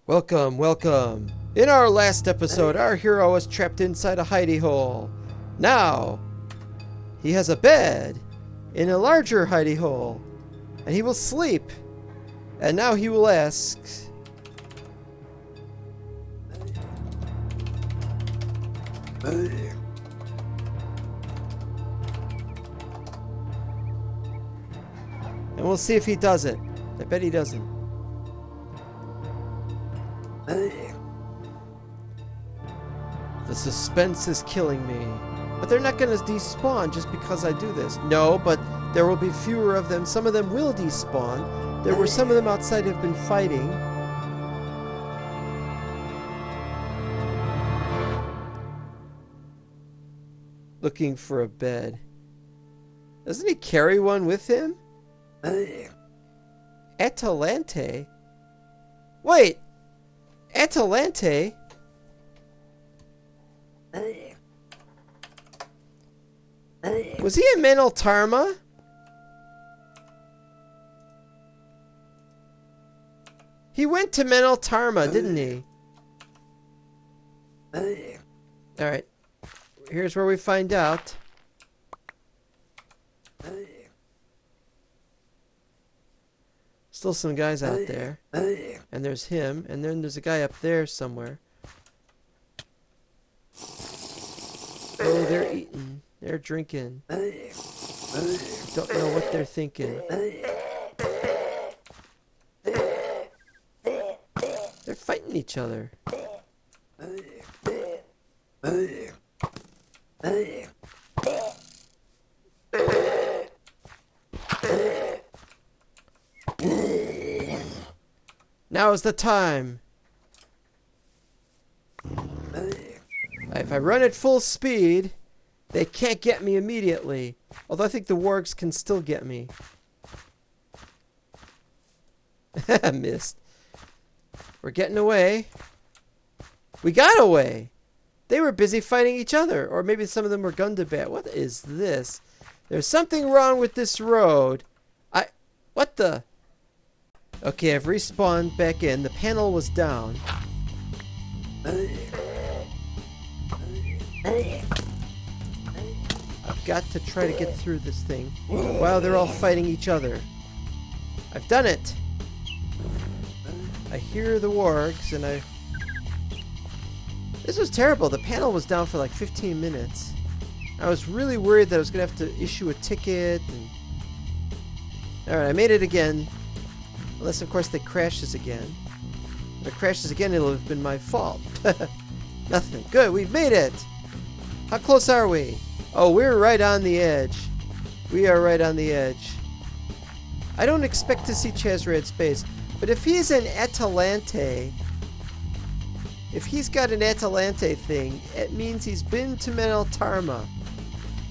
Welcome, welcome. In our last episode, our hero was trapped inside a hidey hole. Now, he has a bed in a larger hidey hole, and he will sleep. And now he will ask... And we'll see if he does it. I bet he doesn't. The suspense is killing me. But they're not going to despawn just because I do this. No, but there will be fewer of them. Some of them will despawn. There were some of them outside who have been fighting. Looking for a bed. Doesn't he carry one with him? Atalante? Wait! Atalante? Was he in Mental Tarma? He went to Mental Tarma, didn't he? Alright. Here's where we find out. Still some guys out there. And there's him. And then there's a guy up there somewhere. Oh, they're eating. They're drinking. Don't know what they're thinking. They're fighting each other. Now is the time. If I run at full speed, they can't get me immediately. Although I think the wargs can still get me. Missed. We're getting away. We got away. They were busy fighting each other. Or maybe some of them were gun to bat. What is this? There's something wrong with this road. What the? Okay, I've respawned back in. The panel was down. I've got to try to get through this thing while they're all fighting each other. I've done it. I hear the wargs and I... This was terrible. The panel was down for like 15 minutes. I was really worried that I was going to have to issue a ticket. And... Alright, I made it again. Unless, of course, it crashes again. If it crashes again, it'll have been my fault. Nothing. Good, we've made it! How close are we? Oh, we're right on the edge. We are right on the edge. I don't expect to see Chazrad's base, but if he's an Atalante... If he's got an Atalante thing, it means he's been to Mental Tarma.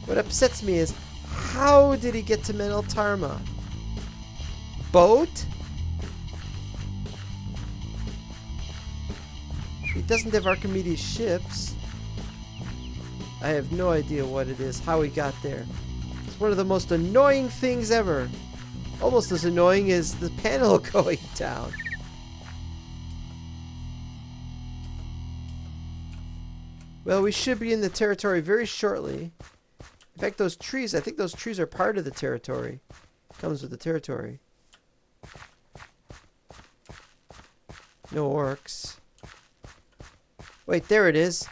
What upsets me is, how did he get to Mental Tarma? Boat? He doesn't have Archimedes ships. I have no idea what it is, how he got there. It's one of the most annoying things ever. Almost as annoying as the panel going down. Well, we should be in the territory very shortly. In fact, those trees, I think those trees are part of the territory. Comes with the territory. No orcs. Wait, there it is.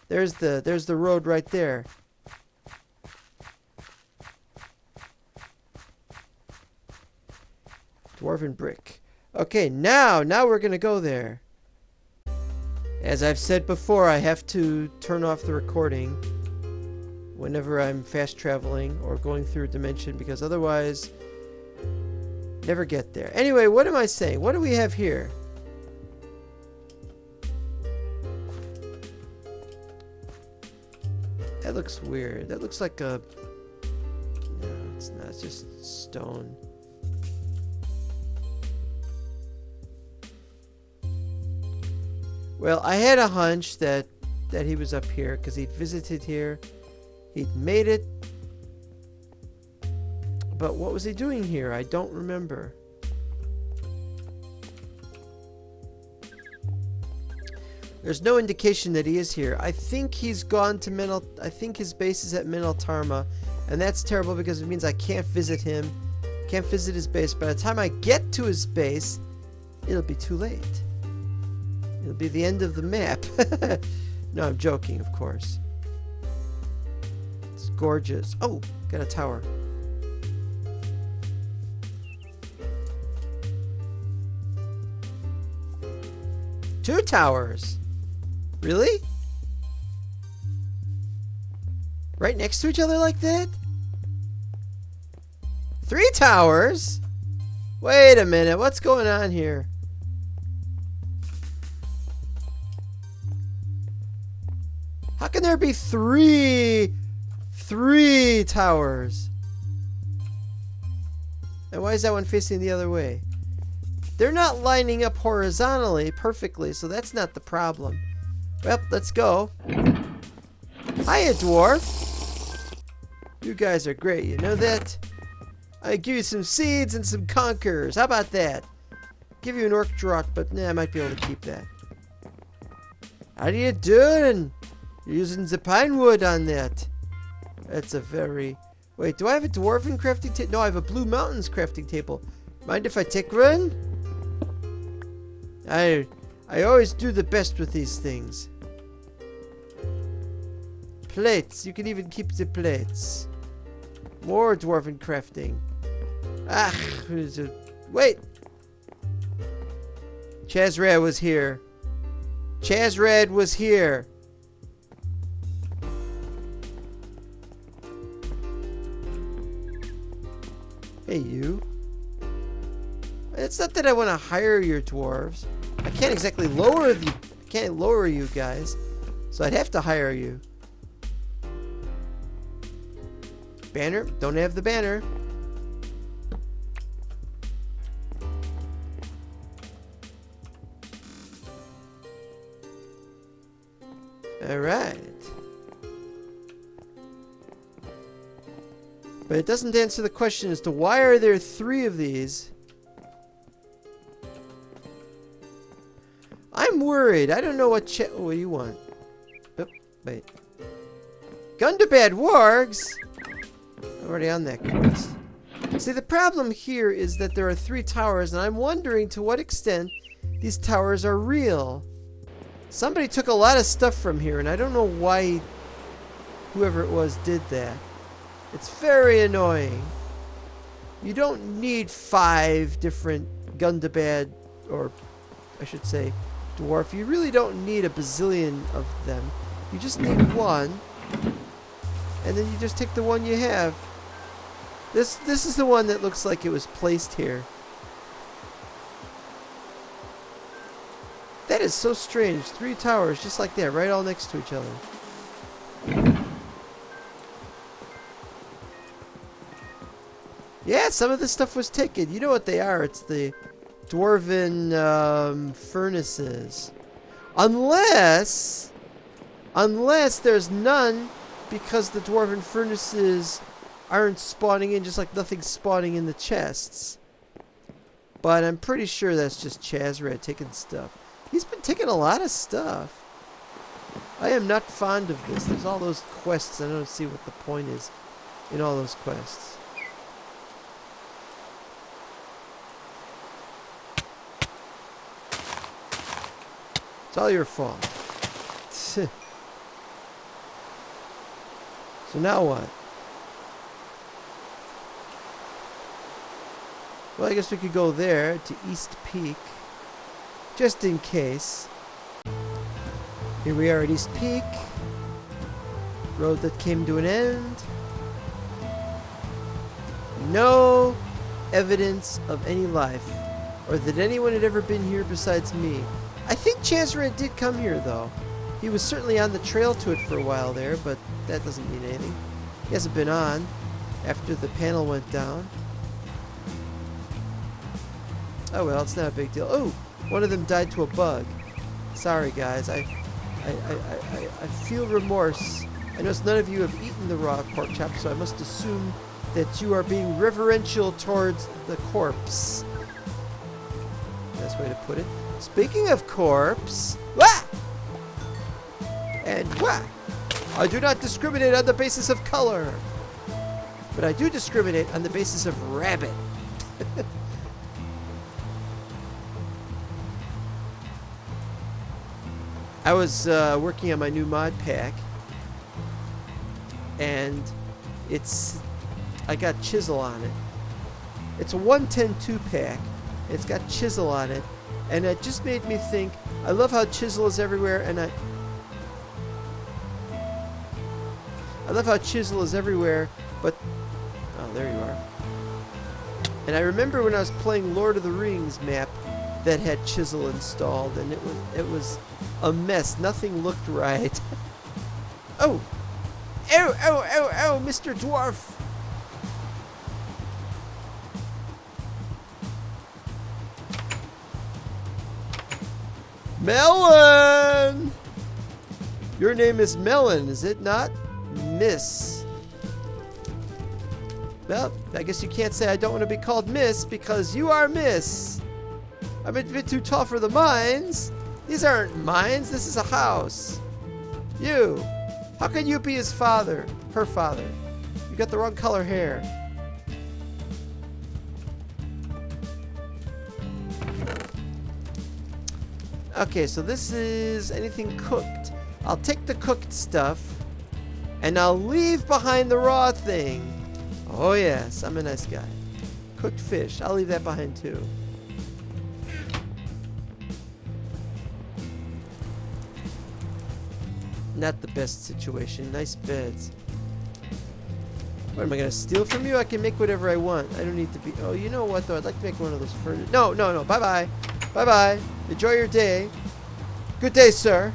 There's the road right there. Dwarven brick. Okay, now we're gonna go there. As I've said before, I have to turn off the recording whenever I'm fast traveling or going through a dimension, because otherwise never get there. Anyway, what am I saying? What do we have here? That looks weird. That looks like a... No, it's not. It's just stone. Well, I had a hunch that he was up here because he'd visited here. He'd made it. But what was he doing here? I don't remember. There's no indication that he is here. I think he's gone to I think his base is at Tarma, and that's terrible because it means I can't visit him. Can't visit his base. By the time I get to his base, it'll be too late. It'll be the end of the map. No, I'm joking, of course. It's gorgeous. Oh, got a tower. Two towers. Really? Right next to each other like that? 3 towers? Wait a minute, what's going on here? How can there be three towers? And why is that one facing the other way? They're not lining up horizontally perfectly, so that's not the problem. Well, let's go. Hiya, dwarf. You guys are great, you know that? I give you some seeds and some conquerors. How about that? Give you an orc draught, but nah, I might be able to keep that. How do you doing? You're using the pine wood on that. That's a very... Wait, do I have a dwarven crafting table? No, I have a Blue Mountains crafting table. Mind if I take one? I always do the best with these things. Plates. You can even keep the plates. More dwarven crafting. Ah, wait. Chazrad was here. Chazrad was here. Hey, you. It's not that I want to hire your dwarves. I can't exactly lower the... I can't lower you guys. So I'd have to hire you. Banner? Don't have the banner. Alright. But it doesn't answer the question as to why are there 3 of these. I'm worried. I don't know what what do you want? Oh, wait. Gundabad wargs? I'm already on that quest. See, the problem here is that there are 3 towers, and I'm wondering to what extent these towers are real. Somebody took a lot of stuff from here, and I don't know why whoever it was did that. It's very annoying. You don't need 5 different Gundabad, or I should say dwarf. You really don't need a bazillion of them. You just need one, and then you just take the one you have. This is the one that looks like it was placed here. That is so strange. 3 towers just like that, right all next to each other. Yeah, some of this stuff was taken. You know what they are. It's the dwarven furnaces. Unless there's none, because the dwarven furnaces aren't spawning in, just like nothing's spawning in the chests. But I'm pretty sure that's just Chazrad taking stuff. He's been taking a lot of stuff. I am not fond of this. There's all those quests. I don't see what the point is in all those quests. It's all your fault. So now what? Well, I guess we could go there to East Peak. Just in case. Here we are at East Peak. Road that came to an end. No evidence of any life. Or that anyone had ever been here besides me. I think Chazrad did come here, though. He was certainly on the trail to it for a while there, but that doesn't mean anything. He hasn't been on after the panel went down. Oh well, it's not a big deal. Oh, one of them died to a bug. Sorry, guys. I feel remorse. I notice none of you have eaten the raw pork chop, so I must assume that you are being reverential towards the corpse. Best way to put it. Speaking of corpse... Wah! And whack! I do not discriminate on the basis of color. But I do discriminate on the basis of rabbit. I was working on my new mod pack. And I got Chisel on it. It's a 110 2-pack. It's got Chisel on it. And it just made me think, I love how Chisel is everywhere, and I love how Chisel is everywhere, but oh, there you are. And I remember when I was playing Lord of the Rings map that had Chisel installed, and it was a mess. Nothing looked right. Oh! Ow, ow, ow, ow, Mr. Dwarf! Melon! Your name is Melon, is it not? Miss. Well, I guess you can't say I don't want to be called Miss because you are Miss. I'm a bit too tall for the mines. These aren't mines, this is a house. You. How can you be his father? Her father. You got the wrong color hair. Okay, so this is anything cooked. I'll take the cooked stuff and I'll leave behind the raw thing. Oh yes, I'm a nice guy. Cooked fish, I'll leave that behind too. Not the best situation. Nice beds. What, am I gonna steal from you? I can make whatever I want. I don't need to be... Oh, you know what though? I'd like to make one of those furniture. No, no, no. Bye-bye. Bye-bye. Enjoy your day. Good day, sir.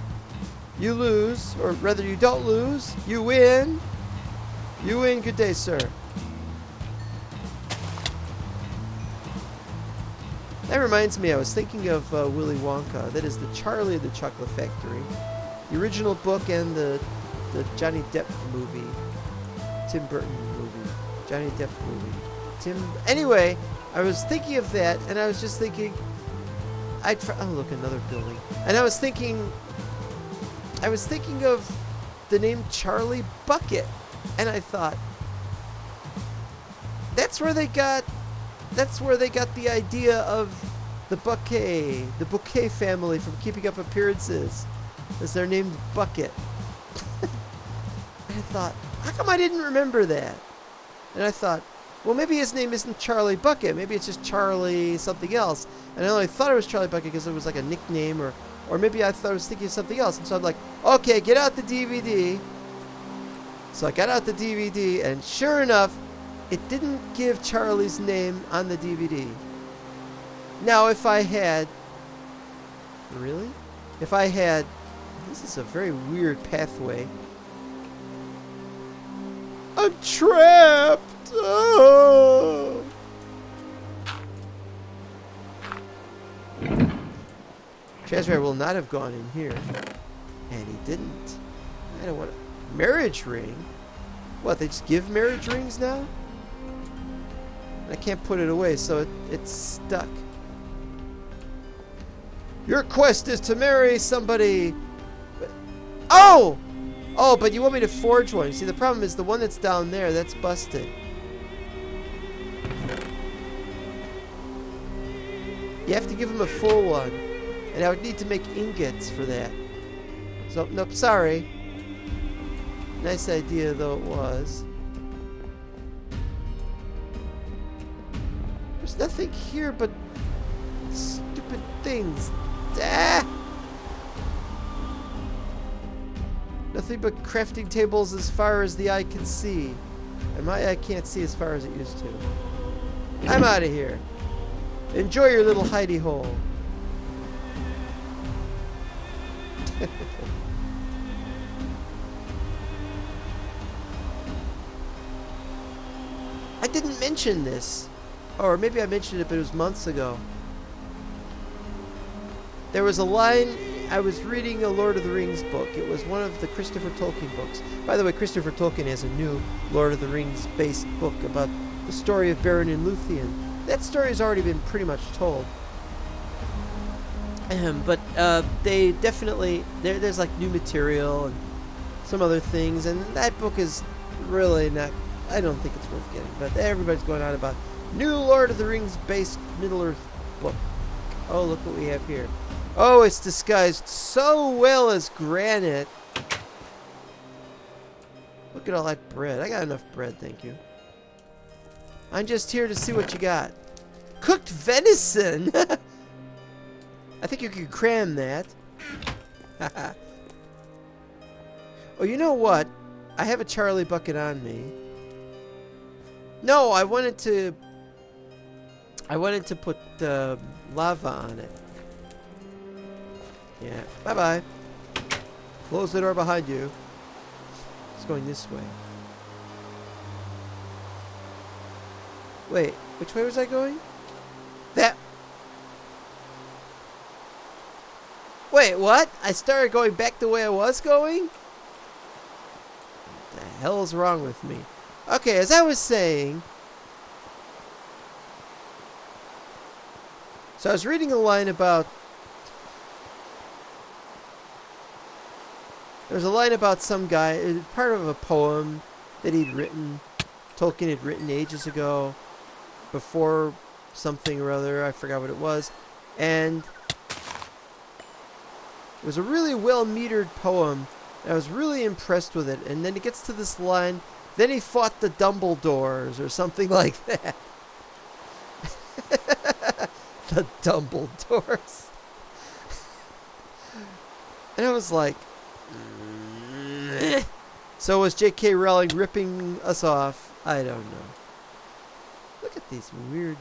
You lose. Or rather, you don't lose. You win. You win. Good day, sir. That reminds me, I was thinking of Willy Wonka. That is the Charlie of the Chocolate Factory. The original book and the Johnny Depp movie. Tim Burton movie. Johnny Depp movie. Anyway, I was thinking of that, and I was just thinking... oh, look, another building. And I was thinking of the name Charlie Bucket. And I thought, that's where they got the idea of the Bouquet family from Keeping Up Appearances. As they're named Bucket. I thought, how come I didn't remember that? And I thought, well, maybe his name isn't Charlie Bucket. Maybe it's just Charlie something else. And I only thought it was Charlie Bucket because it was like a nickname, or maybe I thought I was thinking of something else. And so I'm like, okay, get out the DVD. So I got out the DVD, and sure enough, it didn't give Charlie's name on the DVD. Now, if I had... Really? If I had... This is a very weird pathway. I'm trapped! Oh! Chazrad will not have gone in here. And he didn't. I don't want a marriage ring. What, they just give marriage rings now? I can't put it away, so it's stuck. Your quest is to marry somebody... Oh! Oh, but you want me to forge one. See, the problem is the one that's down there, that's busted. You have to give him a full one. And I would need to make ingots for that. So, nope, sorry. Nice idea, though it was. There's nothing here but stupid things. Ah! Nothing but crafting tables as far as the eye can see. And my eye can't see as far as it used to. I'm out of here. Enjoy your little hidey hole. I didn't mention this. Or maybe I mentioned it, but it was months ago. There was a line... I was reading a Lord of the Rings book. It was one of the Christopher Tolkien books. By the way, Christopher Tolkien has a new Lord of the Rings based book about the story of Beren and Luthien. That story has already been pretty much told. But they definitely... There's like new material, and some other things, and that book is really not, I don't think it's worth getting, but everybody's going on about new Lord of the Rings based Middle-earth book. Oh, look what we have here. Oh, it's disguised so well as granite. Look at all that bread. I got enough bread, thank you. I'm just here to see what you got. Cooked venison! I think you could cram that. Oh, you know what? I have a Charlie bucket on me. No, I wanted to put lava on it. Yeah. Bye-bye. Close the door behind you. It's going this way. Wait, which way was I going? That. Wait, what? I started going back the way I was going? What the hell is wrong with me? Okay, as I was saying, so I was reading a line about, there's a line about some guy, it was part of a poem that he'd written, Tolkien had written ages ago, before something or other, I forgot what it was, and it was a really well-metered poem, and I was really impressed with it, and then it gets to this line, then he fought the Dumbledores, or something like that. The Dumbledores. And I was like, so was J.K. Rowling ripping us off? I don't know. Look at these weird.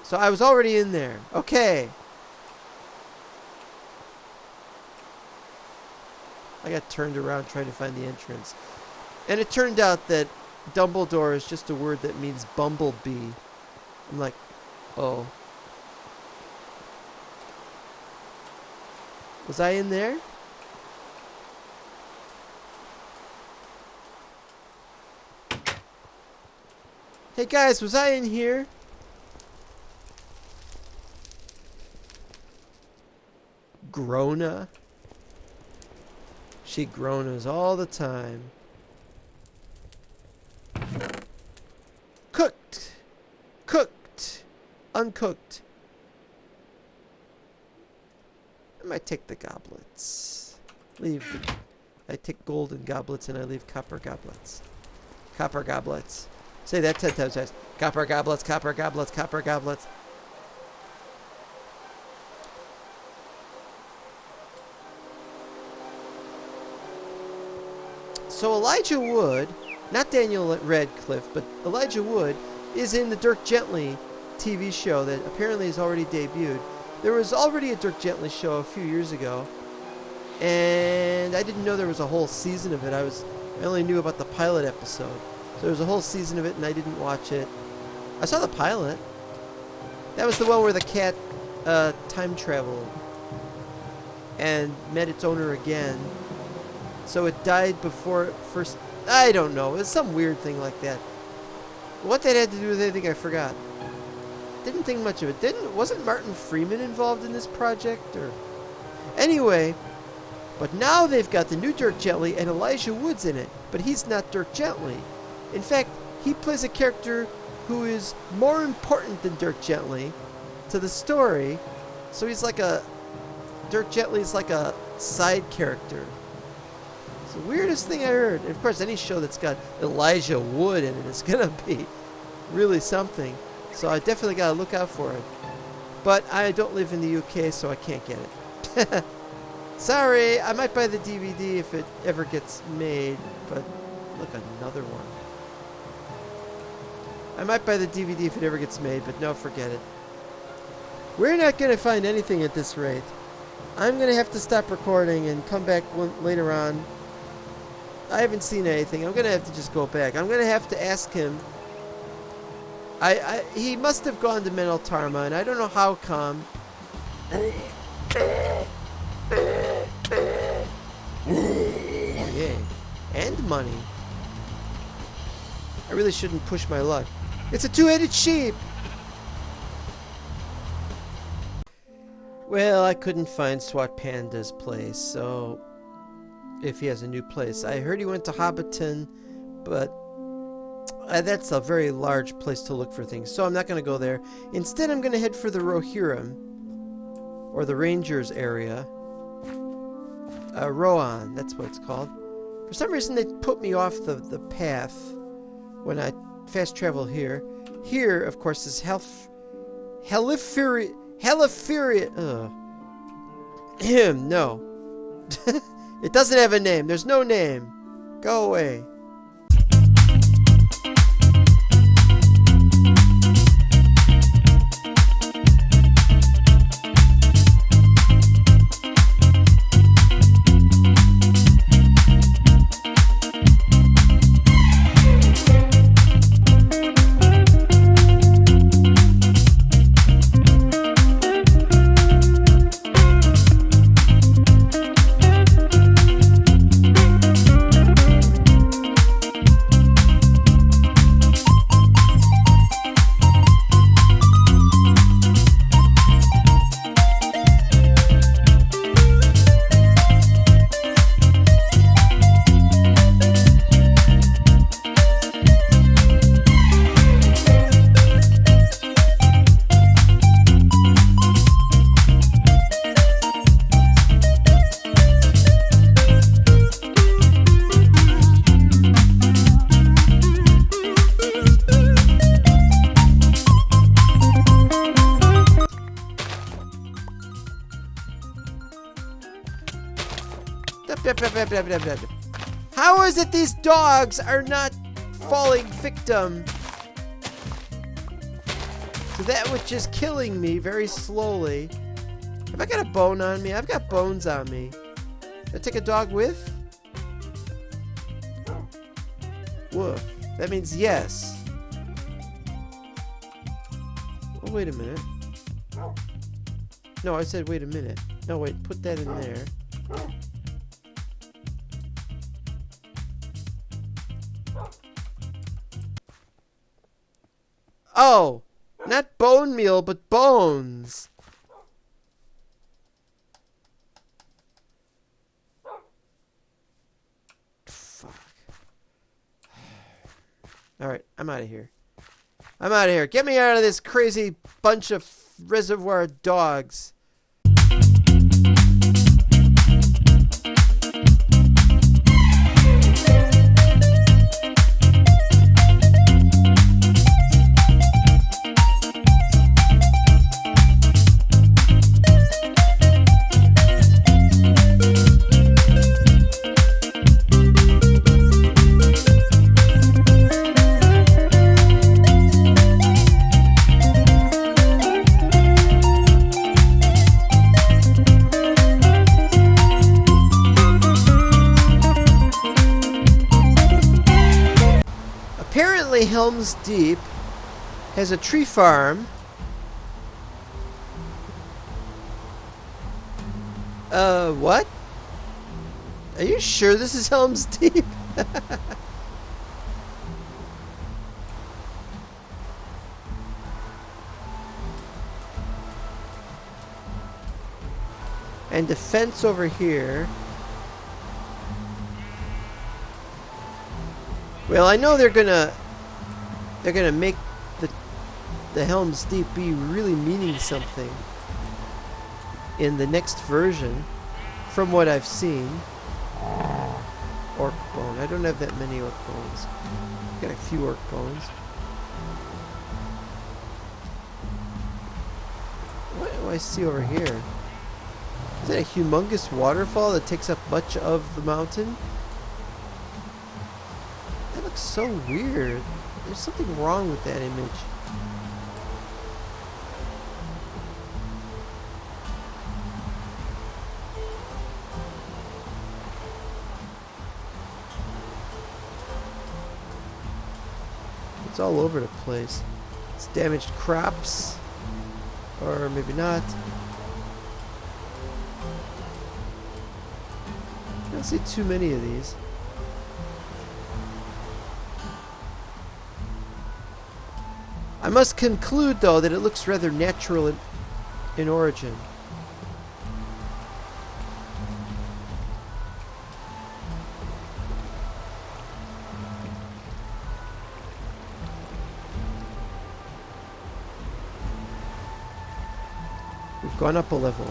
So I was already in there. Okay. I got turned around trying to find the entrance. And it turned out that Dumbledore is just a word that means bumblebee. I'm like, oh. Was I in there? Hey guys, was I in here? Grona? She groanas all the time. Cooked. Cooked. Uncooked. I might take the goblets. Leave the... I take golden goblets and I leave copper goblets. Copper goblets. Say that 10 times fast. Copper goblets, copper goblets, copper goblets. So Elijah Wood, not Daniel Radcliffe, but Elijah Wood, is in the Dirk Gently TV show that apparently has already debuted. There was already a Dirk Gently show a few years ago, and I didn't know there was a whole season of it. I only knew about the pilot episode. So there was a whole season of it, and I didn't watch it. I saw the pilot. That was the one where the cat time traveled and met its owner again. So it died before it first... I don't know. It was some weird thing like that. What that had to do with anything, I forgot. Didn't think much of it. Wasn't Martin Freeman involved in this project? Or anyway, but now they've got the new Dirk Gently, and Elijah Wood's in it. But he's not Dirk Gently. In fact, he plays a character who is more important than Dirk Gently to the story. So he's like a... Dirk Gently's like a side character. It's the weirdest thing I heard. And of course, any show that's got Elijah Wood in it is going to be really something. So I definitely got to look out for it. But I don't live in the UK, so I can't get it. Sorry, I might buy the DVD if it ever gets made. But look, another one. I might buy the DVD if it ever gets made, but no, forget it. We're not going to find anything at this rate. I'm going to have to stop recording and come back later on. I haven't seen anything. I'm going to have to just go back. I'm going to have to ask him. He must have gone to Mental Tarma, and I don't know how come. Yeah. And money. I really shouldn't push my luck. It's a two-headed sheep! Well, I couldn't find Swat Panda's place, so if he has a new place. I heard he went to Hobbiton, but that's a very large place to look for things, so I'm not going to go there. Instead, I'm going to head for the Rohirrim, or the Rangers area. Rohan, that's what it's called. For some reason, they put me off the path when I fast travel here. Here, of course, is Helifiria. No. It doesn't have a name. There's no name. Go away. How is it these dogs are not falling victim to that which is killing me very slowly? Have I got a bone on me? I've got bones on me. Did I take a dog with? Woof. That means yes. Oh, wait a minute. No, I said wait a minute. No, wait, put that in there. Oh, not bone meal, but bones. Fuck. Alright, I'm out of here. I'm out of here. Get me out of this crazy bunch of reservoir dogs. Apparently Helm's Deep has a tree farm. What? Are you sure this is Helm's Deep? And the fence over here. Well, I know they're gonna make the Helm's Deep be really meaning something in the next version, from what I've seen. Orc bone. I don't have that many orc bones. I've got a few orc bones. What do I see over here? Is that a humongous waterfall that takes up much of the mountain? That looks so weird. There's something wrong with that image. It's all over the place. It's damaged crops. Or maybe not. I don't see too many of these. I must conclude, though, that it looks rather natural in origin. gone up a level.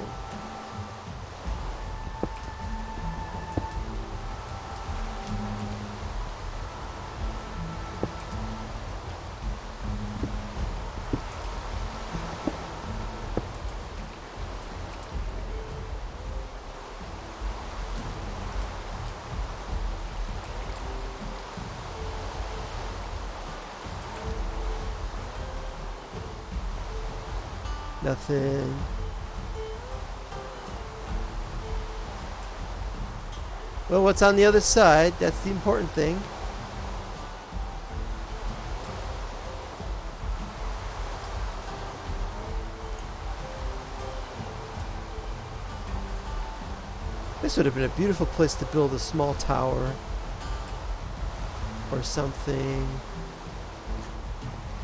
Nothing. Well, what's on the other side? That's the important thing. This would have been a beautiful place to build a small tower. Or something.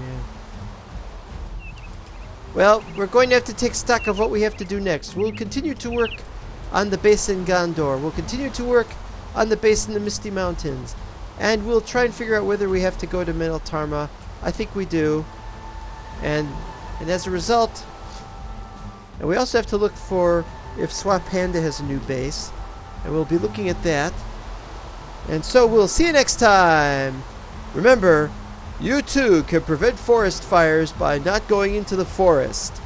Yeah. Well, we're going to have to take stock of what we have to do next. We'll continue to work on the base in Gondor. We'll continue to work on the base in the Misty Mountains. And we'll try and figure out whether we have to go to Menel Tarma. I think we do. And as a result... And we also have to look for if Swap Panda has a new base. And we'll be looking at that. And so we'll see you next time. Remember... You too can prevent forest fires by not going into the forest.